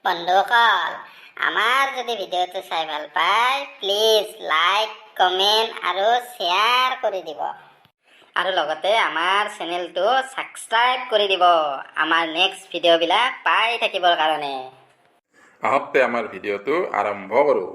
বন্ধুসকল, আমাৰ যদি ভিডিঅ'টো চাই ভাল পায়, প্লিজ লাইক, কমেণ্ট আৰু শ্বেয়াৰ কৰি দিব। আৰু লগতে আমাৰ চেনেলটো ছাবস্ক্ৰাইব কৰি দিব, আমাৰ নেক্সট ভিডিঅ'বিলাক পাই থাকিবৰ কাৰণে। আহকতে আমাৰ ভিডিঅ'টো আৰম্ভ কৰোঁ।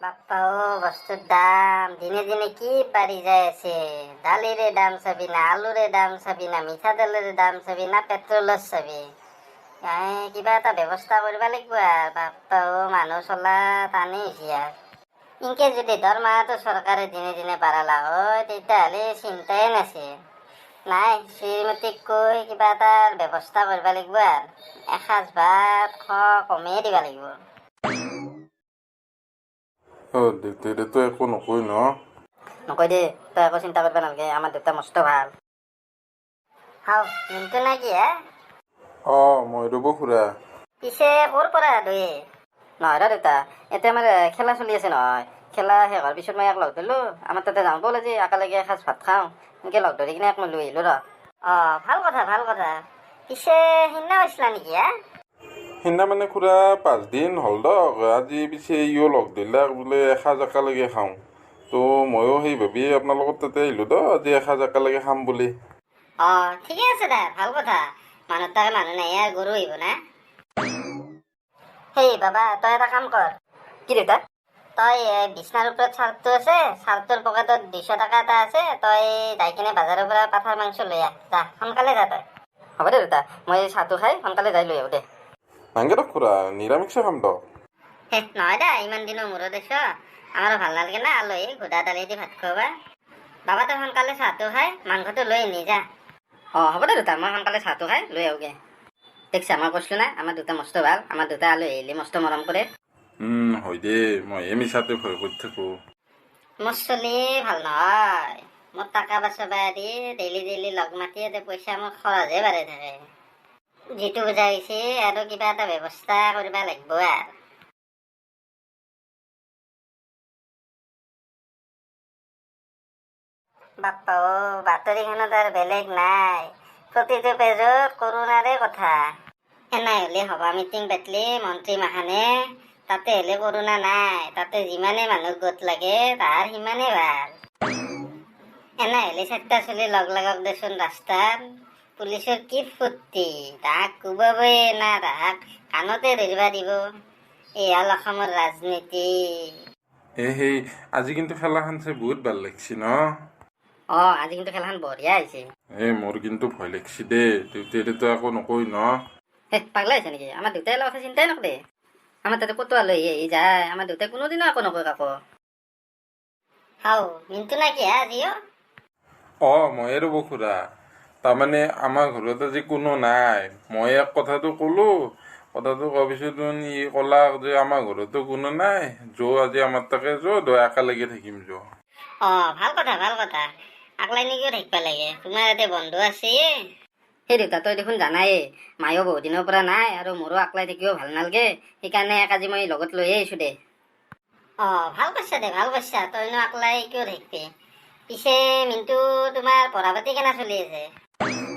বাপ্পা বস্তুৰ দাম দিনে দিনে কি বাঢ়ি যাই আছে। দালিৰে দাম চাবি না, আলুৰে দাম চাবি না, মিঠাতেলৰে দাম চাবি না, পেট্ৰলৰ চাবি। কিবা এটা ব্যৱস্থা কৰিব লাগিব আৰু। বাপ্পা মানুহ চলা টানেই হৈছে আৰু। ইনকে যদি দৰমহাটো চৰকাৰে দিনে দিনে বাঢ়ালা হয়, তেতিয়াহ'লে চিন্তাই নাছিল। নাই, শ্ৰীমতীক কৈ কিবা এটা ব্যৱস্থা কৰিব লাগিব আৰু। এসাঁজ ভাত কমেই দিব লাগিব। দেউতাইতো একো নকয় ন? নকয় দে, তই একো চিন্তা কৰিব নালাগে, আমাৰ দেউতা মস্ত ভাল। হাও মিনটো নাই কি হে? মই ৰ'ব খুৰা। পিছে ক'ৰ পৰা দুয়ে? নহয় ৰ দেউতা, এতিয়া আমাৰ খেলা চলি আছে নহয়। খেলা শেষ হোৱাৰ পিছত মই ইয়াক লগ ধৰিলোঁ, আমাৰ তাতে যাওঁ ব'ল আজি একেলগে এসাঁজ ভাত খাওঁ। এনেকৈ লগ ধৰি কিনে মই লৈ আহিলোঁ ৰ। ভাল কথা ভাল কথা। পিছে সিদিনা হৈছিলা নেকি হে? সিদিনা মানে খুৰা 5 দিন হ'ল দক। আজি পিছে ইও লগ ধৰিলাক বোলে এসাঁজ একেলগে খাওঁ। তো ময়ো সেই ভাবিয়ে আপোনাৰ লগত তাতে আহিলোঁ দ, আজি এসাঁজ একেলগে খাম বুলি। ঠিকে আছে দে, ভাল কথা। মানুহ তাকে মানুহ নাই আৰু গৰু আহিব না। সেই বাবা, তই এটা কাম কৰ। কি দেউতা? তই বিচনাৰ ওপৰত চাৰ্টটো আছে, চাৰ্টটোৰ পকেটত 200 টকা এটা আছে, তই যাই কিনে বাজাৰৰ পৰা পাঠাৰ মাংস লৈ আহ। যা, সোনকালে যা তই। হ'ব দে দেউতা, মই চাহটো খাই সোনকালে যাই লৈ আহোঁ দে। নাংগে দক খুৰা, নিৰামিষে খাম দক। নহয় দে, ইমান দিনৰ মূৰত আহিছ, আমাৰো ভাল নালাগে না আলহী সুদা দালি দি ভাত খুৱাবা। বাবা তই সোনকালে চাহটো খাই মাংসটো লৈ আনি যা। হ'ব দে দেউতা, মই সোনকালে চাহটো খাই লৈ আহোঁগৈ। দেখছা, মই কৈছিলোঁ না আমাৰ দেউতা মস্ত ভাল, আমাৰ দেউতা আলহী আহিলে মস্ত মৰম কৰে। হয় দে, মই মিছাতে ভয় কৰি থাকোঁ। মোৰ চলি ভাল নহয়, মোৰ টকা বাচাবা দি ডেইলি লগ মাতি পইচা মোৰ খৰচহে বাঢ়ি থাকে। যিটো বুজা হৈছে আৰু কিবা এটা ব্যৱস্থা কৰিব লাগিব আৰু। বাপ্পা বাতৰিখনত আৰু বেলেগ নাই, প্ৰতিটো পেজত কৰোণাৰে কথা। এনাই হ'লে সভা মিটিং পাতিলে মন্ত্ৰী মাখানে, তাতে হ'লে কৰোণা নাই, তাতে যিমানে মানুহ গোট লাগে তাৰ সিমানে ভাল। এনাই হ'লে 4টা চলি লগ লাগক দেচোন ৰাস্তাত, পুলিচৰ কি ফূৰ্তি, তাহাক কোবাবই না তাহাক কাণতে ধৰিবা দিব। এই হ'ল অসমৰ ৰাজনীতি। সেই আজি কিন্তু খেলাখন চাই বহুত ভাল লাগছি ন? আজি কিন্তু খেলাখন বঢ়িয়া হৈছে। মোৰ কিন্তু ভয় লাগছি দে, দেউতাইতো একো নকয় ন? পাগলা হৈছে নেকি? আমাৰ দেউতাই কথা চিন্তাই নকৰে। আমাৰ তাতে ক'তো আলহী আহি যায়, আমাৰ দেউতাই কোনোদিনো একো নকয় কাকো। মিনটো নাই কি আজিও? ময়ে ৰ'ব খুৰা। তাৰমানে আমাৰ ঘৰত আজি কোনো নাই, মই এক কথাটো ক'লোঁ, কথাটো কোৱাৰ পিছত ই ক'লাক যে আমাৰ ঘৰতো কোনো নাই, আজি আমাৰ তাকে একেলগে থাকিম ভাল কথা ভাল কথা। আকলাই নেকিও থাকিব লাগে, তোমাৰ ইয়াতে বন্ধু আছে। সেই দেউতা, তই দেখোন জানাই মায়েও বহুত দিনৰ পৰা নাই, আৰু মোৰো আকলাই থাকিও ভাল নালাগে, সেইকাৰণে আজি মই লগত লৈয়ে আহিছোঁ দে। ভাল কৈছা দে, ভাল কৈছা। তইনো আকলাই কিয় থাকিবি? পিছে মিন্টু, তোমাৰ পঢ়া পাতি কেনে চলি আছে?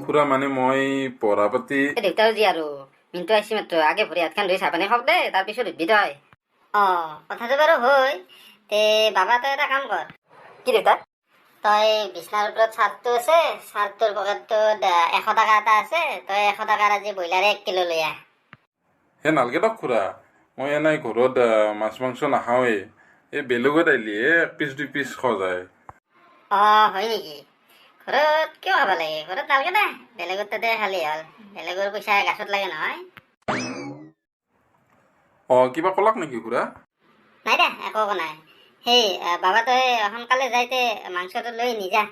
খুৰা মানে মই পঢ়া পাতি দেউতাও যি আৰু মিন্টু আহিছি মাত্ৰ, আগে ভৰি হাতখন ধুই চাহ পানী খাওক দে, তাৰপিছত উঠবি তই। কথাটো বাৰু হয়। বাবা তই এটা কাম কৰ। কি দেউতা? তই বিচনাৰ ওপৰত চাৰ্টটো আছে, চাৰ্টটোৰ পকেটটোত 100 টকা এটা আছে, তই 100 টকাৰ আজি ব্ৰইলাৰে 1 কিলো লৈ আহ। নালগে দক খুৰা, মই এনেই ঘৰত মাছ মাংস নাখাওঁৱেই। এই বেলেগত আহিলিহে 1 পিচ 2 পিচ খোৱা যায়। হয় নেকি? ঘৰত কিয় খাব লাগে? ঘৰত নালাগে দে, বেলেগৰ তাতে খালি হ'ল। বেলেগৰ পইচা গাছত লাগে নহয়। কিবা ক'লাক নেকি খুৰা? নাই দে, একো নাই। বাবা তই সোনকালে যাইতে মাংসটো লৈ নিজা।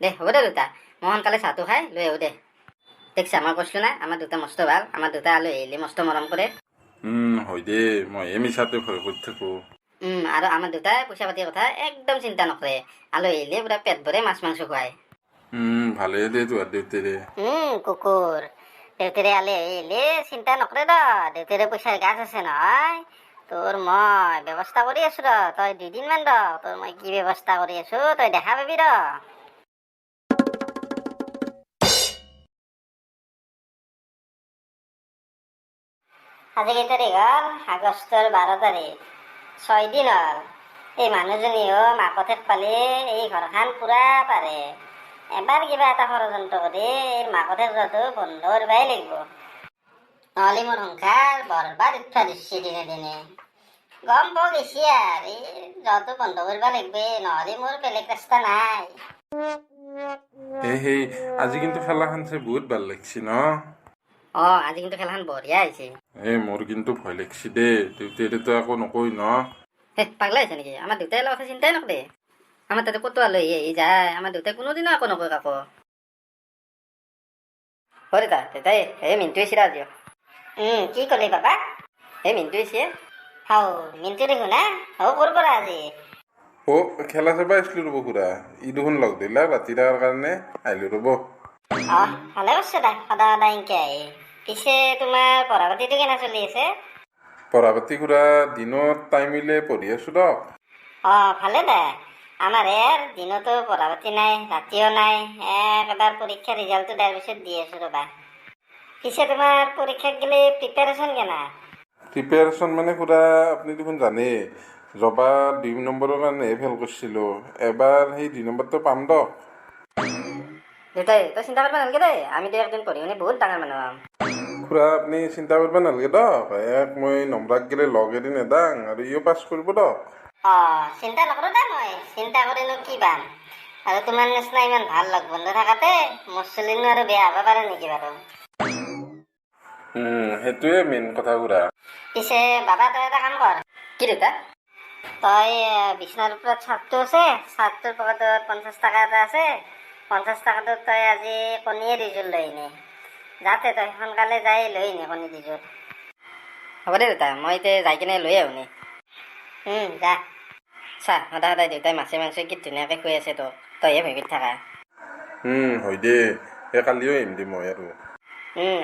দে হ'ব দে দেউতা, মই সোনকালে চাহটো খাই লৈ আহোঁ দে। দেখছা, মই কৈছিলোঁ না আমাৰ দেউতা মস্ত ভাল, আমাৰ দেউতা আলহী আহিলে মস্ত মৰম কৰে। হয় দে, মই মিছাতে ভয় কৰি থাকোঁ। আৰু আমাৰ দেউতাই পইচা পাতিৰ কথা একদম চিন্তা নকৰে, আলহী আহিলে পুৰা পেট ভৰে মাছ মাংস খুৱায়। ভালেই দে তোহাৰ দেউতাৰে। কুকুৰ, দেউতাৰে আলহী আহিলে চিন্তা নকৰে ৰ, দেউতাৰে পইচাৰ গাছ আছে নহয়। তোৰ মই ব্যৱস্থা কৰি আছোঁ ৰ, তই 2 দিনমান ৰ, তোৰ মই কি ব্যৱস্থা কৰি আছোঁ তই দেখা পাবি ৰ। আজি কেই তাৰিখ হ'ল? আগষ্টৰ 12 তাৰিখ। 6 দিন হ'ল। এই মানুহজনীও মাকহঁতেক পালে এই ঘৰখন পুৰা পাৰে। এবাৰ কিবা এটা ষড়যন্ত্ৰ কৰি এই মাকহঁতেক যোৱাটো বন্ধ কৰিবই লাগিব। নহ'লে মোৰ সংসাৰ বৰবাদ উঠা দিছে দিনে দিনে। গম পাওঁ গেছি আৰু এই যোৱাটো বন্ধ কৰিব লাগিব, নহ'লে মোৰ বেলেগ ৰাস্তা নাই। সেই আজি কিন্তু খেলাখন চাই বহুত ভাল লাগছি ন? আজি কিন্তু খেলখন বঢ়িয়া হৈছে। মোৰ কিন্তু ভয় লাগছি দেই, দেউতাইতো একো নকয় ন? পাগলা হৈছে নেকি? আমাৰ দেউতাই কথা চিন্তাই নকৰে। আমাৰ তাতে ক'তো আলহী আহি যায়, আমাৰ দেউতাই কোনোদিনো একো নকয় কাকো। দেউতাই মিনটো আহিছে আজি। কি ক'লি বাবা? মিনটো আহিছে। মিনটো দেখোন ক'ৰ পৰা আজি? খেলা চাব আহিছিলো ৰ'ব খুৰা। ই দেখোন লগ দিলা ৰাতি থকাৰ কাৰণে আহিলো ৰ'ব। ভালে কৰিছে দা, সদায় সদায় এনেকে আহি। পিছে তোমাৰ পঢ়া পাতিটো কেনে চলি আছে? পঢ়া পাতি খুৰা দিনত টাইম মিলে পঢ়ি আছো দিয়ক। ভালে দে। আমাৰ দিনতো পঢ়া পাতি নাই, ৰাতিও নাই। এবাৰ পৰীক্ষাৰ ৰিজাল্টটো দিয়াৰ পিছত দি আছো ৰ'বা। পিছে তোমাৰ পৰীক্ষাত গ'লে প্ৰিপাৰেশ্যন কেনে? প্ৰিপেয়াৰেশ্যন মানে খুৰা আপুনি দেখোন জানেই, যোৱাবাৰ 2 নম্বৰৰ কাৰণেহে ফেইল কৰিছিলোঁ। এবাৰ সেই 2 নম্বৰটো পাম দিয়ক। দেউতাই তই চিন্তা কৰিব নালাগে দেই, আমিতো একদিন পঢ়ি শুনি বহুত ডাঙৰ মানুহ হ'ম। খুৰা আপুনি চিন্তা কৰিব নালাগে দিয়ক। মই নম্বৰাক গেলে লগ এদিন এদাং আৰু ইও পাছ কৰিব দিয়ক। চিন্তা নকৰোঁ দে, মই চিন্তা কৰিনো কি পাম। আৰু তোমাৰ নিচিনা ইমান ভাল লগ বন্ধু থাকাতে মোৰ চলিনো আৰু বেয়া হ'ব পাৰে নেকি বাৰু? সেইটোৱে মেইন কথা খুৰা। পিছে বাবা তই এটা কাম কৰ। কি দেউতা? তই বিচনাৰ ওপৰত চাৰ্টটো আছে, চাৰ্টটোৰ পকেটত 50 টকা এটা আছে। 50 টকাটোত তই আজি কণীয়ে 2 লৈ আনি। যাতে তই সোনকালে যাই লৈ আনি কণী 2। হ'ব দে দেউতা, মই এতিয়া যাই কিনে লৈ আহোঁ নি। যা। চা সদায় সদায় দেউতাই মাছে মাংস কি ধুনীয়াকৈ খুৱাই আছে তোক, তইহে ভয় কৰি থাকা। হয় দে, কালিও আহিম দে মই আৰু।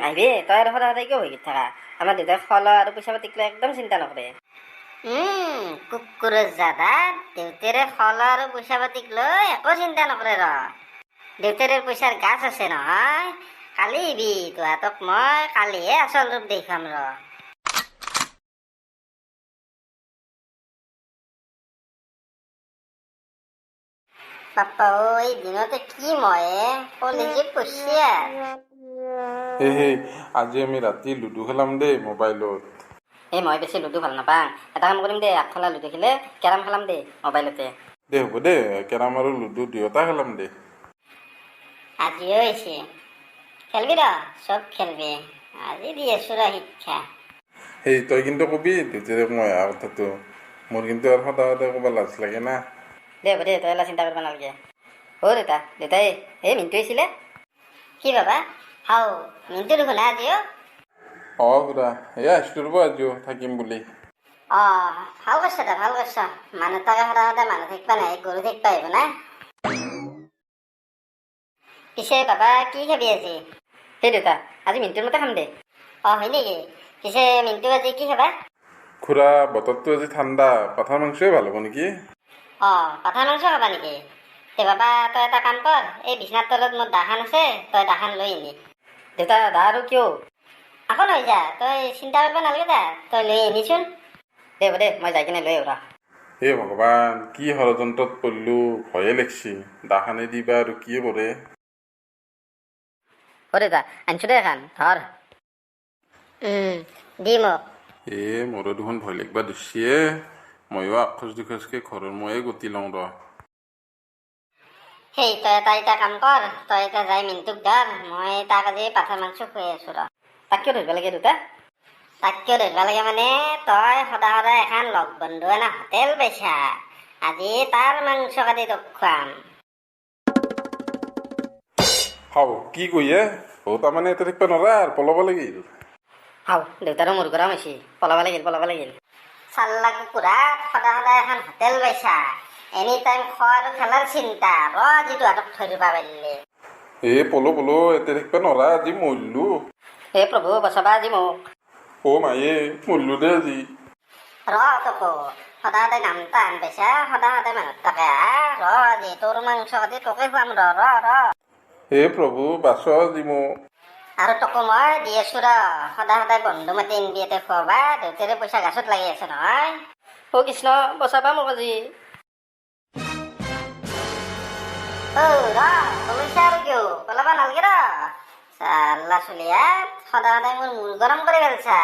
আহিবি, তই আৰু সদায় সদায় কিয় ভয় কৰি থাকা? আমাৰ দেউতাই খোৱা আৰু পইচা পাতিক লৈ একদম চিন্তা নকৰে। কুকুৰৰ জাদা, দেউতাৰে খোৱা আৰু পইচা পাতিক লৈ একো চিন্তা নকৰে ৰ। দেউতাৰে পইচাৰ গাছ আছে নহয়। কালি আহিবি, তহঁতক মই কালিহে আচল ৰূপ দেখাম ৰ। বাপ্পা ঐ, দিনতে কি মহে কলেজে পঢ়ছি আজি আমি ৰাতি লুডু খেলাম দেই মোবাইলত। মই বেছি লুডু ভাল নাপাওঁ। এটা কাম কৰিম দে, আগফালে লুডু খেলে কেৰাম খেলাম দে মোবাইলতে। হ'ব দে, কেৰাম আৰু লুডু দুয়োটা খেলাম দে। আজিও হৈছে খেলবি ৰ, চব খেলবি। আজি দি আছো ৰ শিক্ষা। তই কিন্তু কবি দেউতাৰে মই অহা কথাটো। মোৰ কিন্তু আৰু সদায় সদায় ক'ব লাজ লাগে না। হ'ব দে, তই এলা চিন্তা কৰিব নালাগে। দেউতাই মিনটো আহিছিলে। কি বাবা? মিনটো দেখোন আজিও। খুৰা আহিছিলো ৰ'ব আজিও থাকিম বুলি। ভাল কৰিছ দে, ভাল কৰিছ। মানুহ তাকে সদায় সদায় মানুহ থাকিবা নাই, গৰু থাকিবা আহিব না। পিছে বাবা কি খাবি আজি? দেউতা আজি মিনটোৰ মতে খাম দে। হয় নেকি? পিছে মিনটো আজি কি খাবা? খুৰা বতৰটো আজি ঠাণ্ডা, পাঠাৰ মাংসই ভাল হ'ব নেকি? পাঠাৰ মাংস খাবা নেকি? বাবা তই এটা কাম কৰ, এই বিছনাৰ তলত মোৰ দাখন আছে, তই দাখন লৈ আনি। দেউতা দা আৰু কিয়? আকৌ লৈ যা, তই চিন্তা কৰিব নালাগে দা, তই লৈ আনিচোন। হ'ব দে, মই যাই কিনে লৈ আহোঁ ৰ। ভগৱান, কি ষড়যন্ত্ৰত পৰিলো, ভয়ে লাগছি। দাখানে দিবা আৰু কি কৰে। দেউতা আনিছো দে এখন, ধৰ। দি মোক। মোৰো দেখোন ভয় লাগবা ধৰছিয়ে। ময়ো আখোজ দুখোজকে ঘৰৰ ময়ে গতি লওঁ ৰ। তই এটা কাম কৰ, তই এতিয়া যাই মিনটোক ধৰ, মই তাক আজি পাঠাৰ মাংস খুৱাই আছো ৰ। তাক কিয় ধৰিব লাগে দেউতা? তাক কিয় ধৰিব লাগে মানে, তই সদায় সদায় এখন লগ বন্ধু এনে হোটেল পাইছা, আজি তাৰ মাংস কাটি তোক খুৱাম। কি কয়ে? তাৰমানে এতিয়া থাকিব নোৱাৰা আৰু পলাব লাগিল। দেউতাৰো মূৰ গৰম হৈছে, পলাব লাগিল। চাল্লা কুকুৰা, সদায় সদায় এখন হোটেল পাইছা, এনি টাইম খোৱা আৰু খেলাৰ চিন্তা, যিটো হাতক ধৰিবা পাৰিলে। পলো এতিয়া থাকিব নোৱাৰা, আজি মৰিলো। প্ৰভু বচাবা আজি মোক। মায়ে মৰিলো দে আজি। তোকো সদায় সদায় নামটা আন পাইছা, সদায় সদায় মানুহ তাকে আজি তোৰ মাংস কাটি তোকে খুৱাম ৰ। প্ৰভু বাচ আজি মোক। আৰু তোকো মই দি আছো ৰ সদায় সদায় বন্ধু মাতি বিয়াতে খুৱাবা দেউতাৰে পইচা গাছত লাগি আছে নহয় অ কৃষ্ণ বচাবা মোক আজি ৰ কমিছা আৰু কিয় পলাবা নালাগে ৰ চাল্লা চলিয়া সদায় সদায় মোৰ মূৰ গৰম কৰি পেলছা